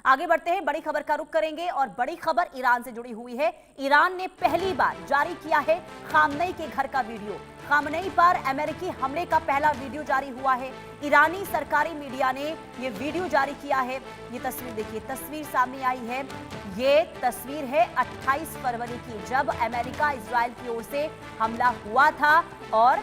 आगे बढ़ते हैं, बड़ी खबर का रुख करेंगे और बड़ी खबर ईरान से जुड़ी हुई है। ईरान ने पहली बार जारी किया है खामनेई के घर का वीडियो। खामनेई पर अमेरिकी हमले का पहला वीडियो जारी हुआ है। ईरानी सरकारी मीडिया ने यह वीडियो जारी किया है। ये तस्वीर देखिए, तस्वीर सामने आई है। ये तस्वीर है 28 फरवरी की, जब अमेरिका इजराइल की ओर से हमला हुआ था और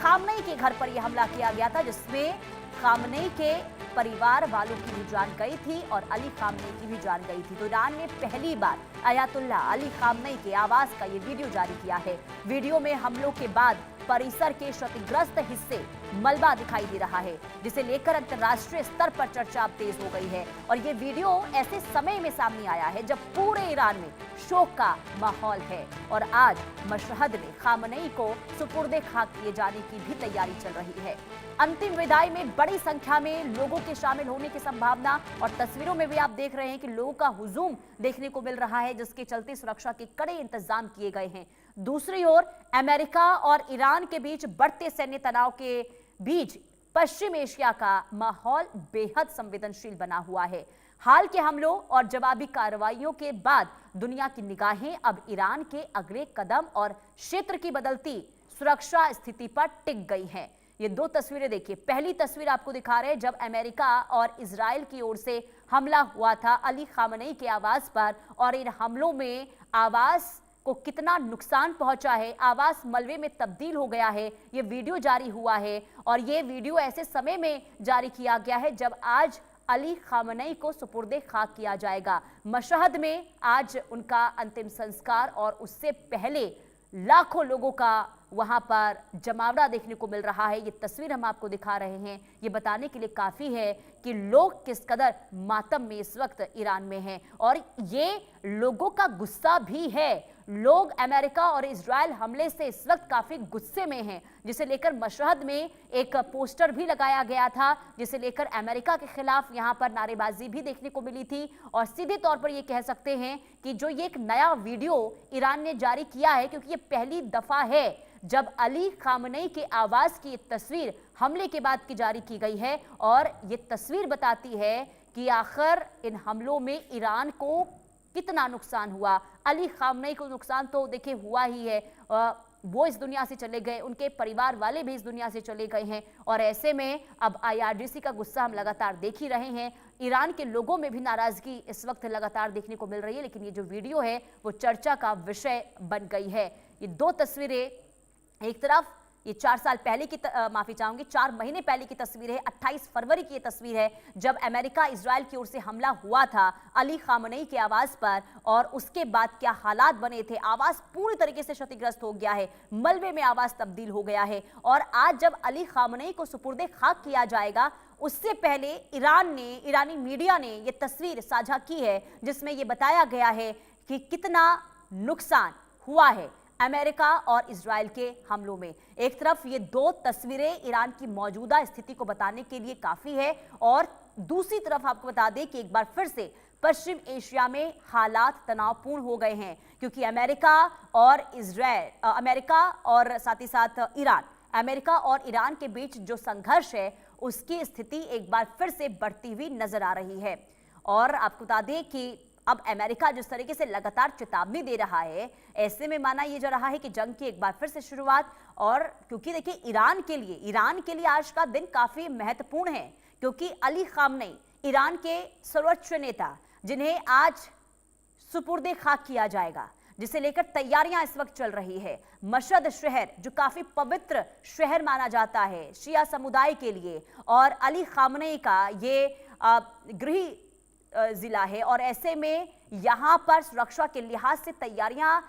खामनेई के घर पर यह हमला किया गया था, जिसमें खामनेई के परिवार वालों की भी जान गई थी और अली खामनेई की भी जान गई थी। तो ईरान ने पहली बार अयातुल्ला अली खामनेई के आवास का ये वीडियो जारी किया है। वीडियो में हमलों के बाद परिसर के क्षतिग्रस्त हिस्से मलबा दिखाई दे रहा है, जिसे लेकर अंतर्राष्ट्रीय स्तर पर चर्चा अब तेज हो गई है। और ये वीडियो ऐसे समय में सामने आया है जब पूरे ईरान में शोक का माहौल है और आज मशहद में खामनेई को सुपुर्दे खाक किए जाने की भी तैयारी चल रही है। अंतिम विदाई में बड़ी संख्या में लोगों के शामिल होने की संभावना, और तस्वीरों में भी आप देख रहे हैं कि लोगों का हुजूम देखने को मिल रहा है, जिसके चलते सुरक्षा के कड़े इंतजाम किए गए हैं। दूसरी ओर अमेरिका और ईरान के बीच बढ़ते सैन्य तनाव के बीच पश्चिम एशिया का माहौल बेहद संवेदनशील बना हुआ है। हाल के हमलों और जवाबी कार्रवाइयों के बाद दुनिया की निगाहें अब ईरान के अगले कदम और क्षेत्र की बदलती सुरक्षा स्थिति पर टिक गई हैं। ये दो तस्वीरें देखिए। पहली तस्वीर आपको दिखा रहे हैं जब अमेरिका और इजराइल की ओर से हमला हुआ था अली खामनेई के आवास पर, और इन हमलों में आवास को कितना नुकसान पहुंचा है, आवास मलबे में तब्दील हो गया है। ये वीडियो जारी हुआ है और ये वीडियो ऐसे समय में जारी किया गया है जब आज अली खामनेई को सुपुर्दे खाक किया जाएगा। मशहद में आज उनका अंतिम संस्कार और उससे पहले लाखों लोगों का वहां पर जमावड़ा देखने को मिल रहा है। ये तस्वीर हम आपको दिखा रहे हैं, ये बताने के लिए काफी है कि लोग किस कदर मातम में इस वक्त ईरान में हैं। और ये लोगों का गुस्सा भी है। लोग अमेरिका और इजराइल हमले से इस वक्त काफी गुस्से में हैं, जिसे लेकर मशहद में एक पोस्टर भी लगाया गया था, जिसे लेकर अमेरिका के खिलाफ यहां पर नारेबाजी भी देखने को मिली थी। और सीधे तौर पर यह कह सकते हैं कि जो ये एक नया वीडियो ईरान ने जारी किया है, क्योंकि ये पहली दफा है जब अली खामनेई के आवास की तस्वीर हमले के बाद की जारी की गई है। और ये तस्वीर बताती है कि आखिर इन हमलों में ईरान को कितना नुकसान हुआ। अली खामनेई को नुकसान तो देखिए हुआ ही है, वो इस दुनिया से चले गए, उनके परिवार वाले भी इस दुनिया से चले गए हैं। और ऐसे में अब IRGC का गुस्सा हम लगातार देख ही रहे हैं। ईरान के लोगों में भी नाराजगी इस वक्त लगातार देखने को मिल रही है, लेकिन ये जो वीडियो है वो चर्चा का विषय बन गई है। ये दो तस्वीरें, एक तरफ ये 4 साल पहले की माफी चाहूंगी 4 महीने पहले की तस्वीर है। 28 फरवरी की ये तस्वीर है जब अमेरिका इजराइल की ओर से हमला हुआ था अली खामनेई के आवास पर, और उसके बाद क्या हालात बने थे। आवास पूरी तरीके से क्षतिग्रस्त हो गया है, मलबे में आवास तब्दील हो गया है। और आज जब अली खामनेई को सुपुर्दे खाक किया जाएगा, उससे पहले ईरानी मीडिया ने ये तस्वीर साझा की है, जिसमें यह बताया गया है कि कितना नुकसान हुआ है अमेरिका और इजराइल के हमलों में। एक तरफ ये दो तस्वीरें ईरान की मौजूदा स्थिति को बताने के लिए काफी है, और दूसरी तरफ आपको बता दें कि एक बार फिर से पश्चिम एशिया में हालात तनावपूर्ण हो गए हैं, क्योंकि अमेरिका और साथ ही साथ अमेरिका और ईरान के बीच जो संघर्ष है उसकी स्थिति एक बार फिर से बढ़ती हुई नजर आ रही है। और आपको बता दें कि अब अमेरिका जिस तरीके से लगातार चेतावनी दे रहा है, ऐसे में माना यह जा रहा है कि जंग की एक बार फिर से शुरुआत। और क्योंकि देखिए ईरान के लिए आज का दिन काफी महत्वपूर्ण है, क्योंकि अली खामनेई ईरान के सर्वोच्च नेता, जिन्हें आज सुपुर्दे खाक किया जाएगा, जिसे लेकर तैयारियां इस वक्त चल रही है। मशहद शहर जो काफी पवित्र शहर माना जाता है शिया समुदाय के लिए, और अली खामनेई का ये गृह जिला है, और ऐसे में यहां पर सुरक्षा के लिहाज से तैयारियां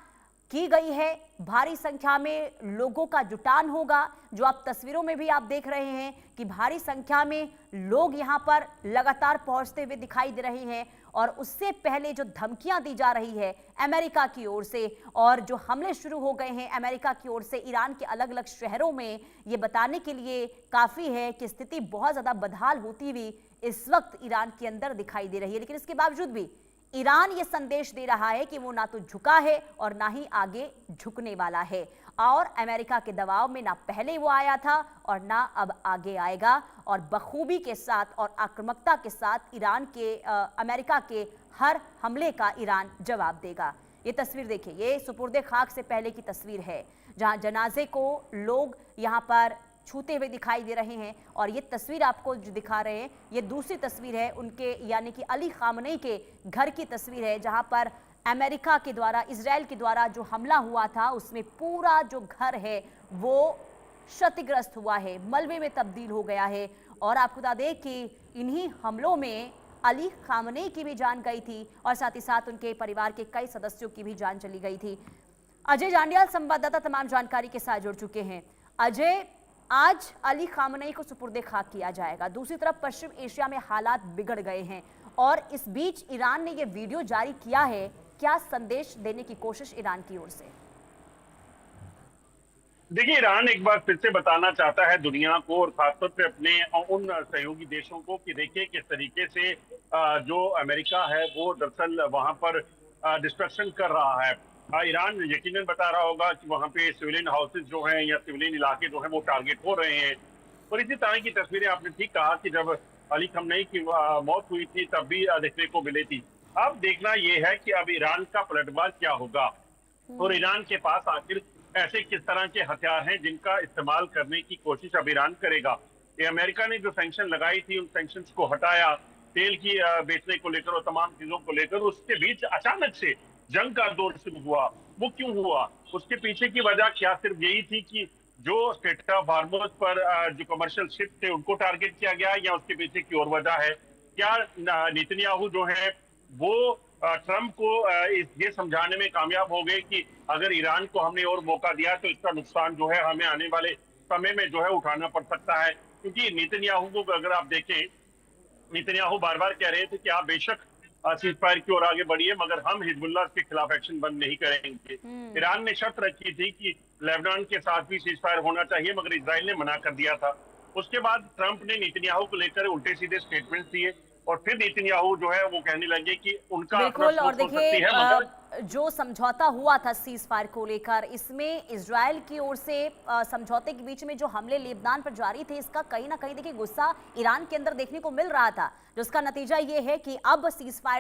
की गई है। भारी संख्या में लोगों का जुटान होगा, जो आप तस्वीरों में भी आप देख रहे हैं कि भारी संख्या में लोग यहां पर लगातार पहुंचते हुए दिखाई दे रहे हैं। और उससे पहले जो धमकियां दी जा रही है अमेरिका की ओर से, और जो हमले शुरू हो गए हैं अमेरिका की ओर से ईरान के अलग अलग शहरों में, ये बताने के लिए काफी है कि स्थिति बहुत ज्यादा बदहाल होती हुई इस वक्त ईरान के अंदर दिखाई दे रही है। लेकिन इसके बावजूद भी ईरान ये संदेश दे रहा है कि वो ना तो झुका है और ना ही आगे झुकने वाला है, और अमेरिका के दबाव में ना पहले वो आया था और ना अब आगे आएगा, और बखूबी के साथ और आक्रामकता के साथ अमेरिका के हर हमले का ईरान जवाब देगा। ये तस्वीर देखिए, ये सुपुर्दे खाक से पहले की तस्वीर है, जहां जनाजे को लोग यहां पर छूते हुए दिखाई दे रहे हैं। और ये तस्वीर आपको जो दिखा रहे हैं, ये दूसरी तस्वीर है उनके यानी कि अली खामनेई के घर की तस्वीर है, जहां पर अमेरिका के द्वारा, इजराइल के द्वारा जो हमला हुआ था उसमें पूरा जो घर है वो क्षतिग्रस्त हुआ है, मलबे में तब्दील हो गया है। और आपको बता दें कि इन्हीं हमलों में अली खामनेई की भी जान गई थी और साथ ही साथ उनके परिवार के कई सदस्यों की भी जान चली गई थी। अजय जांडियाल संवाददाता तमाम जानकारी के साथ जुड़ चुके हैं। अजय, आज अली खामनेई को सुपुर्दे खाक किया जाएगा, दूसरी तरफ पश्चिम एशिया में हालात बिगड़ गए हैं और इस बीच ईरान ने यह वीडियो जारी किया है। क्या संदेश देने की कोशिश ईरान की ओर से? देखिए, ईरान एक बार फिर से बताना चाहता है दुनिया को और खासतौर पे अपने उन सहयोगी देशों को कि देखिए किस तरीके से जो अमेरिका है वो दरअसल वहां पर डिस्ट्रक्शन कर रहा है। ईरान यकीनन बता रहा होगा कि वहां पे सिविलियन हाउसेज जो हैं या सिविलियन इलाके जो हैं वो टारगेट हो रहे हैं। और इसी तरह की तस्वीरें आपने ठीक कहा कि जब अली खमनेई की मौत हुई थी तब भी देखने को मिली थी। अब देखना यह है कि अब ईरान का पलटवार क्या होगा और ईरान के पास आखिर ऐसे किस तरह के हथियार हैं जिनका इस्तेमाल करने की कोशिश अब ईरान करेगा। ये अमेरिका ने जो सैंक्शन लगाई थी उन सैंक्शंस को हटाया, तेल की बेचने को लेकर और तमाम चीजों को लेकर, उसके बीच अचानक से जंग का दौर शुरू हुआ। वो क्यों हुआ, उसके पीछे की वजह क्या सिर्फ यही थी कि जो स्ट्रेट ऑफ हार्मोज पर जो कमर्शियल शिप थे उनको टारगेट किया गया, या उसके पीछे की और वजह है? क्या नेतन्याहू जो है वो ट्रंप को ये समझाने में कामयाब हो गए कि अगर ईरान को हमने और मौका दिया तो इसका नुकसान जो है हमें आने वाले समय में जो है उठाना पड़ सकता है? क्योंकि नेतन्याहू को अगर आप देखें, नेतन्याहू बार बार कह रहे थे कि आप बेशक सीज फायर की ओर आगे बढ़िए मगर हम हिजबुल्लाह के खिलाफ एक्शन बंद नहीं करेंगे। ईरान ने शर्त रखी थी कि लेबनान के साथ भी सीज फायर होना चाहिए मगर इजराइल ने मना कर दिया था। उसके बाद ट्रंप ने नेतन्याहू को लेकर उल्टे सीधे स्टेटमेंट दिए और फिर नेतन्याहू जो है वो कहने लगे कि उनका बिल्कुल। और देखिए, मगर जो समझौता हुआ था सीज फायर को लेकर, इसमें इजराइल की ओर से समझौते के बीच में जो हमले लेबनान पर जारी थे, इसका कहीं ना कहीं देखिए गुस्सा ईरान के अंदर देखने को मिल रहा था, जिसका नतीजा ये है कि अब सीज फायर